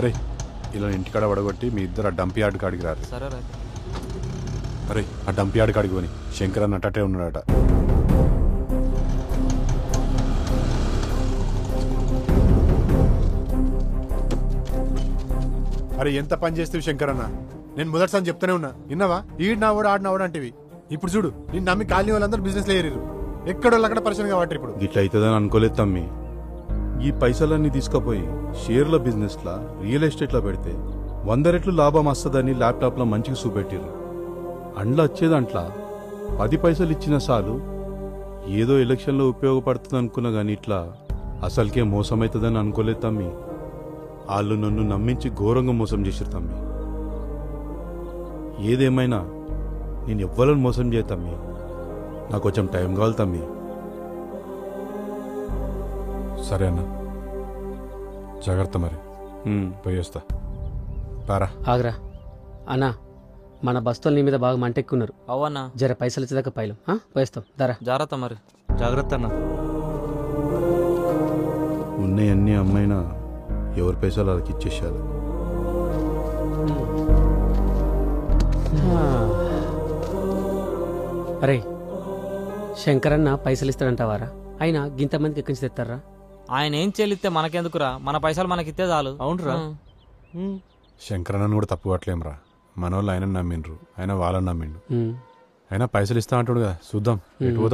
అరే ఇలా ఇంటికాడ పడగొట్టి మీ ఇద్దరు ఆ డంప్ యార్డ్ కాడికి రారు. సరే రా. అరే ఆ డంప్ యార్డ్ కాడికి పోని, శంకర్ అన్న అట్టే ఉన్నాడట. అరే ఎంత పని చేస్తేవి శంకర్ అన్న, నేను మొదటిసారి చెప్తానే ఉన్నా, విన్నావా? ఈడు నావాడు ఆడు నావాడు అంటివి. ఇప్పుడు చూడు, నేను నమ్మి కాలనీ వాళ్ళందరూ బిజినెస్ లో ఏరిరు, ఎక్కడోళ్ళు అక్కడ పరిచయం కాబట్టి ఇప్పుడు ఇట్లా అవుతుందని అనుకోలేదు తమ్మి. ఈ పైసలన్నీ తీసుకుపోయి షేర్ల బిజినెస్ లా రియల్ ఎస్టేట్ లా పెడితే 100 రెట్లు లాభం వస్తుందని ల్యాప్టాప్ లో మంచిగా చూపెట్టిర్రు. అండ్ల వచ్చేదంట్లా 10 పైసలు ఇచ్చిన చాలు, ఏదో ఎలక్షన్ లో ఉపయోగపడుతుంది అనుకున్నా గానీ ఇట్లా అసలుకే మోసమవుతుందని అనుకోలేదు తమ్మి. వాళ్ళు నన్ను నమ్మించి ఘోరంగా మోసం చేసిరు తమ్మి. ఏదేమైనా నేను ఎవ్వరని మోసం చేయ తమ్మి, నాకు కొంచెం టైం కావాలి తమ్మి. సరే అన్న, జాగ్రత్త మరి, పోయేస్తా. పారా ఆగ్రా అన్నా, మన బస్తోలు నీ మీద బాగా మంటెక్కున్నారు. అవన్నా జర పైసలు ఇచ్చేదాకా పైలం పోయేస్తాం. దరా జాగ్రత్త మరి. జాగ్రత్త అన్న. ఉన్నాయన్నీ అమ్మైనా ఎవరి పైసలు వాళ్ళకి ఇచ్చేసారు. అరే శంకరన్న పైసలు ఇస్తాడంటావారా? అయినా గింతమందికి ఎక్కడి నుంచి తెస్తారా? ఆయన ఏం చెల్లిస్తే మనకెందుకురా, మన పైసలు మనకిస్తే చాలు. అవునరా. శంకరన్నను కూడా తప్పు పట్టలేమురా, మన వాళ్ళు ఆయన నమ్మిండ్రు, ఆయన వాళ్ళని నమ్మిండు. అయినా పైసలు ఇస్తా అంటాడు కదా, చూద్దాం ఎటు పోతాడో.